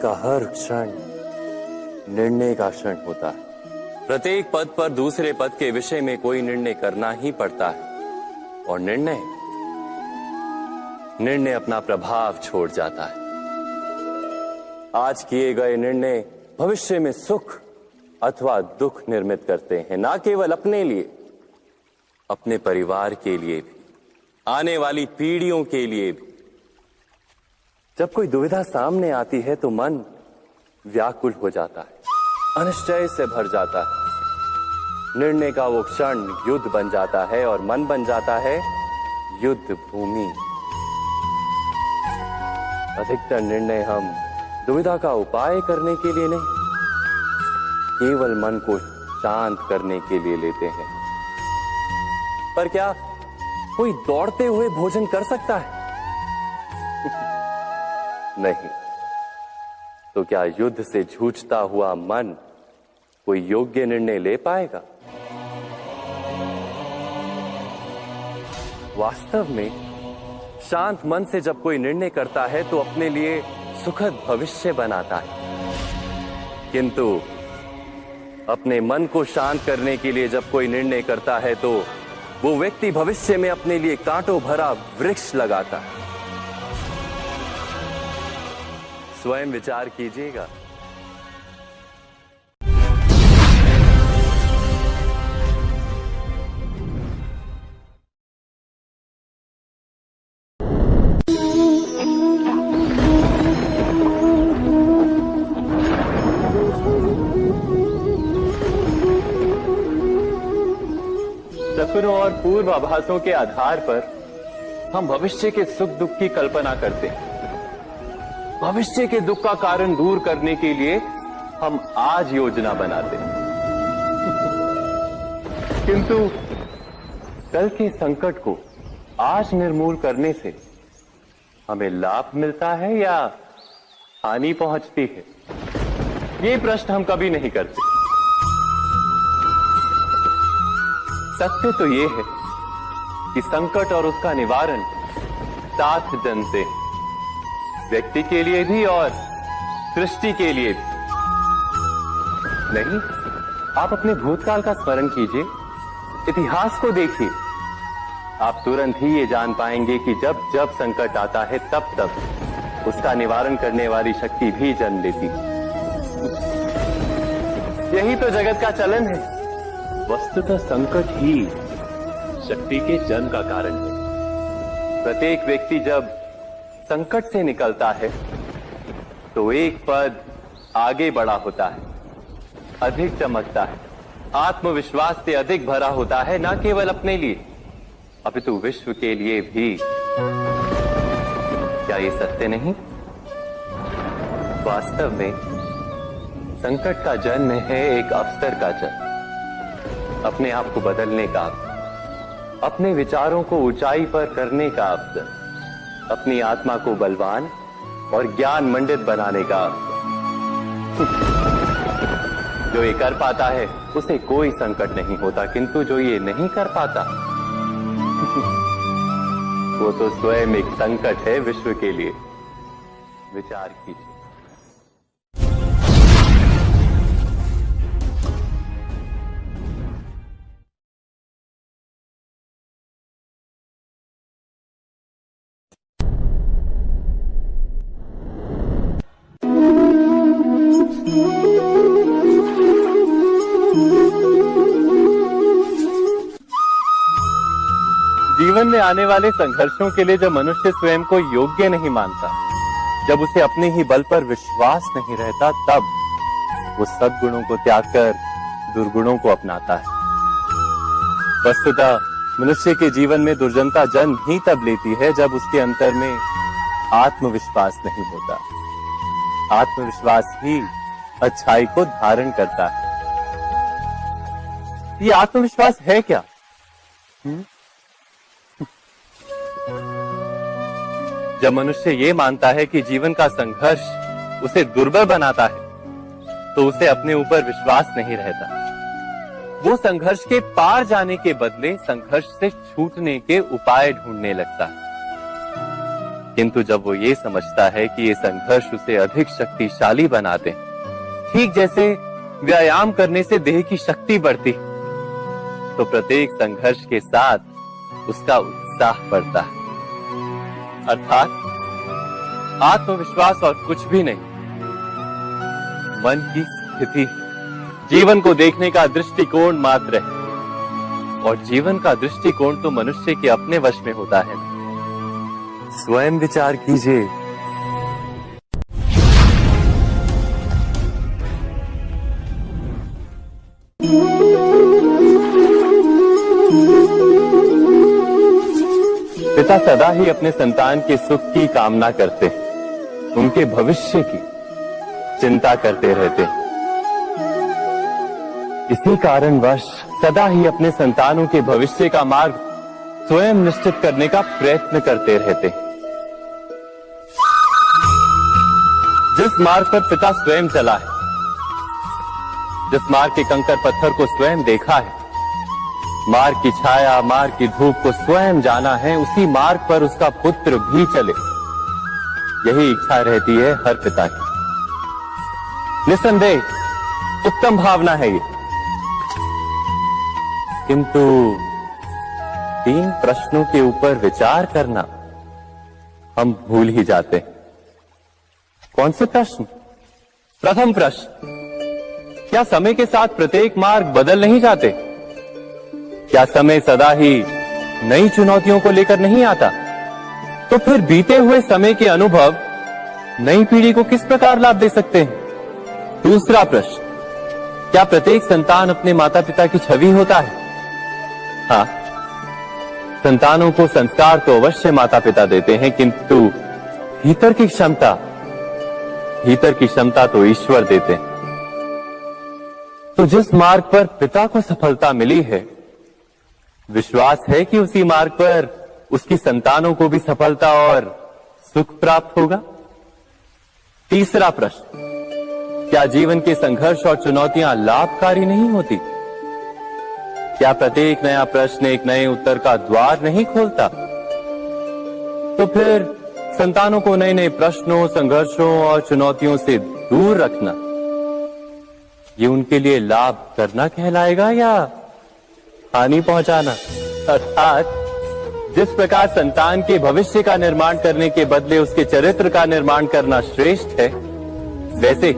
का हर क्षण निर्णय का क्षण होता है। प्रत्येक पद पर दूसरे पद के विषय में कोई निर्णय करना ही पड़ता है और निर्णय अपना प्रभाव छोड़ जाता है। आज किए गए निर्णय भविष्य में सुख अथवा दुख निर्मित करते हैं, ना केवल अपने लिए, अपने परिवार के लिए भी, आने वाली पीढ़ियों के लिए भी। जब कोई दुविधा सामने आती है तो मन व्याकुल हो जाता है, अनिश्चय से भर जाता है। निर्णय का वो क्षण युद्ध बन जाता है और मन बन जाता है युद्ध भूमि। अधिकतर निर्णय हम दुविधा का उपाय करने के लिए नहीं, केवल मन को शांत करने के लिए लेते हैं। पर क्या कोई दौड़ते हुए भोजन कर सकता है? नहीं। तो क्या युद्ध से जूझता हुआ मन कोई योग्य निर्णय ले पाएगा? वास्तव में शांत मन से जब कोई निर्णय करता है तो अपने लिए सुखद भविष्य बनाता है, किंतु अपने मन को शांत करने के लिए जब कोई निर्णय करता है तो वो व्यक्ति भविष्य में अपने लिए कांटों भरा वृक्ष लगाता है। स्वयं विचार कीजिएगा। सपनों और पूर्वाभासों के आधार पर हम भविष्य के सुख दुख की कल्पना करते हैं। भविष्य के दुख का कारण दूर करने के लिए हम आज योजना बनाते हैं, किंतु कल के संकट को आज निर्मूल करने से हमें लाभ मिलता है या हानि पहुंचती है, ये प्रश्न हम कभी नहीं करते। सत्य तो ये है कि संकट और उसका निवारण साथ जनते हैं, व्यक्ति के लिए भी और सृष्टि के लिए भी। नहीं, आप अपने भूतकाल का स्मरण कीजिए, इतिहास को देखिए। आप तुरंत ही ये जान पाएंगे कि जब जब संकट आता है तब तब उसका निवारण करने वाली शक्ति भी जन्म लेती है। यही तो जगत का चलन है। वस्तुतः संकट ही शक्ति के जन्म का कारण है। प्रत्येक व्यक्ति जब संकट से निकलता है तो एक पद आगे बढ़ा होता है, अधिक चमकता है, आत्मविश्वास से अधिक भरा होता है, न केवल अपने लिए अपितु विश्व के लिए भी। क्या ये सत्य नहीं? वास्तव में संकट का जन्म है एक अवसर का जन्म, अपने आप को बदलने का अवसर, अपने विचारों को ऊंचाई पर करने का अवसर, अपनी आत्मा को बलवान और ज्ञान मंडित बनाने का अवसर। जो ये कर पाता है उसे कोई संकट नहीं होता, किंतु जो ये नहीं कर पाता वो तो स्वयं एक संकट है विश्व के लिए। विचार कीजिए। जीवन में आने वाले संघर्षों के लिए जब मनुष्य स्वयं को योग्य नहीं मानता, जब उसे अपने ही बल पर विश्वास नहीं रहता, तब वो सद्गुणों को त्याग कर दुर्गुणों को अपनाता है। वस्तुतः मनुष्य के जीवन में दुर्जनता जन्म ही तब लेती है जब उसके अंतर में आत्मविश्वास नहीं होता। आत्मविश्वास ही अच्छाई को धारण करता है। ये आत्मविश्वास है क्या? जब मनुष्य ये मानता है कि जीवन का संघर्ष उसे दुर्बल बनाता है, तो उसे अपने ऊपर विश्वास नहीं रहता। वो संघर्ष के पार जाने के बदले संघर्ष से छूटने के उपाय ढूंढने लगता है। किंतु जब वो ये समझता है कि ये संघर्ष उसे अधिक शक्तिशाली बनाते, ठीक जैसे व्यायाम करने से देह की शक्ति बढ़ती, तो प्रत्येक संघर्ष के साथ उसका उत्साह बढ़ता है। अर्थात आत्मविश्वास और कुछ भी नहीं, मन की स्थिति, जीवन को देखने का दृष्टिकोण मात्र है। और जीवन का दृष्टिकोण तो मनुष्य के अपने वश में होता है। स्वयं विचार कीजिए। पिता सदा ही अपने संतान के सुख की कामना करते, उनके भविष्य की चिंता करते रहते। इसी कारणवश सदा ही अपने संतानों के भविष्य का मार्ग स्वयं निश्चित करने का प्रयत्न करते रहते। जिस मार्ग पर पिता स्वयं चला है, जिस मार्ग के कंकर पत्थर को स्वयं देखा है, मार्ग की छाया, मार्ग की धूप को स्वयं जाना है, उसी मार्ग पर उसका पुत्र भी चले, यही इच्छा रहती है हर पिता की। निसंदेह उत्तम भावना है ये, किंतु 3 प्रश्नों के ऊपर विचार करना हम भूल ही जाते हैं। कौन से प्रश्न? प्रथम प्रश्न, क्या समय के साथ प्रत्येक मार्ग बदल नहीं जाते? क्या समय सदा ही नई चुनौतियों को लेकर नहीं आता? तो फिर बीते हुए समय के अनुभव नई पीढ़ी को किस प्रकार लाभ दे सकते हैं? दूसरा प्रश्न, क्या प्रत्येक संतान अपने माता पिता की छवि होता है? हाँ, संतानों को संस्कार तो अवश्य माता पिता देते हैं, किंतु भीतर की क्षमता तो ईश्वर देते हैं। तो जिस मार्ग पर पिता को सफलता मिली है, विश्वास है कि उसी मार्ग पर उसकी संतानों को भी सफलता और सुख प्राप्त होगा। तीसरा प्रश्न, क्या जीवन के संघर्ष और चुनौतियां लाभकारी नहीं होती? क्या प्रत्येक नया प्रश्न एक नए उत्तर का द्वार नहीं खोलता? तो फिर संतानों को नए नए प्रश्नों, संघर्षों और चुनौतियों से दूर रखना, ये उनके लिए लाभ करना कहलाएगा या हानि पहुंचाना? अर्थात जिस प्रकार संतान के भविष्य का निर्माण करने के बदले उसके चरित्र का निर्माण करना श्रेष्ठ है, वैसे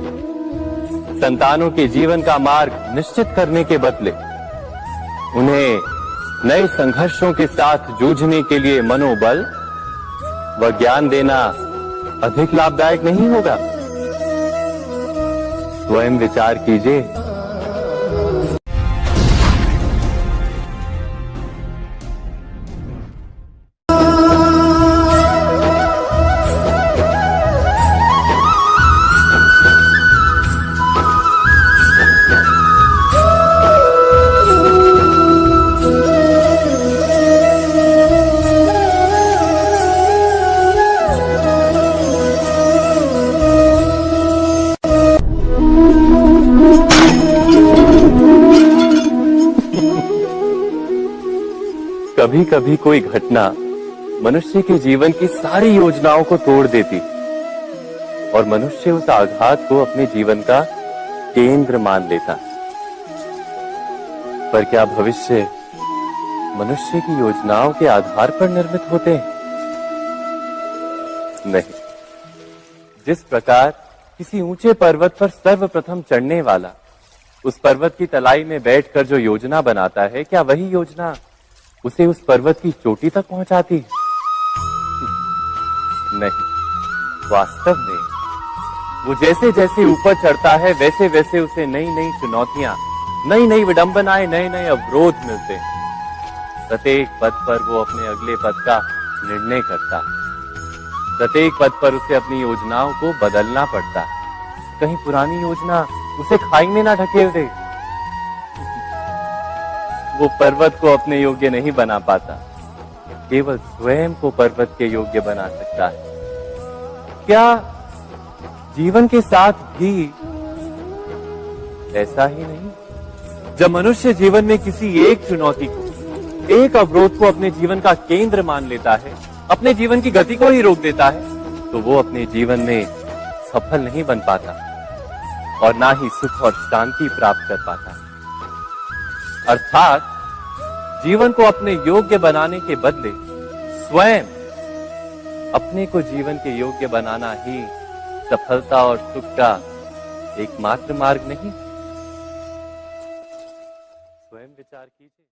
संतानों के जीवन का मार्ग निश्चित करने के बदले उन्हें नए संघर्षों के साथ जूझने के लिए मनोबल व ज्ञान देना अधिक लाभदायक नहीं होगा? स्वयं विचार कीजिए। कभी कभी कोई घटना मनुष्य के जीवन की सारी योजनाओं को तोड़ देती और मनुष्य उस आघात को अपने जीवन का केंद्र मान लेता। पर क्या भविष्य मनुष्य की योजनाओं के आधार पर निर्मित होते हैं? नहीं। जिस प्रकार किसी ऊंचे पर्वत पर सर्वप्रथम चढ़ने वाला उस पर्वत की तलाई में बैठकर जो योजना बनाता है, क्या वही योजना उसे उस पर्वत की चोटी तक पहुंचाती है? नहीं, वास्तव में वो जैसे जैसे ऊपर चढ़ता है वैसे वैसे उसे नई नई चुनौतियां, नई नई विडंबनाएं, नए नए अवरोध मिलते हैं। प्रत्येक पद पर वो अपने अगले पद का निर्णय करता है। प्रत्येक पद पर उसे अपनी योजनाओं को बदलना पड़ता है। कहीं पुरानी योजना उसे खाई में ना ढकेल दे। वो पर्वत को अपने योग्य नहीं बना पाता, केवल स्वयं को पर्वत के योग्य बना सकता है। क्या जीवन के साथ भी ऐसा ही नहीं? जब मनुष्य जीवन में किसी एक चुनौती को, एक अवरोध को अपने जीवन का केंद्र मान लेता है, अपने जीवन की गति को ही रोक देता है तो वो अपने जीवन में सफल नहीं बन पाता और ना ही सुख और शांति प्राप्त कर पाता। अर्थात जीवन को अपने योग्य बनाने के बदले स्वयं अपने को जीवन के योग्य बनाना ही सफलता और सुख का एकमात्र मार्ग नहीं। स्वयं विचार कीजिए।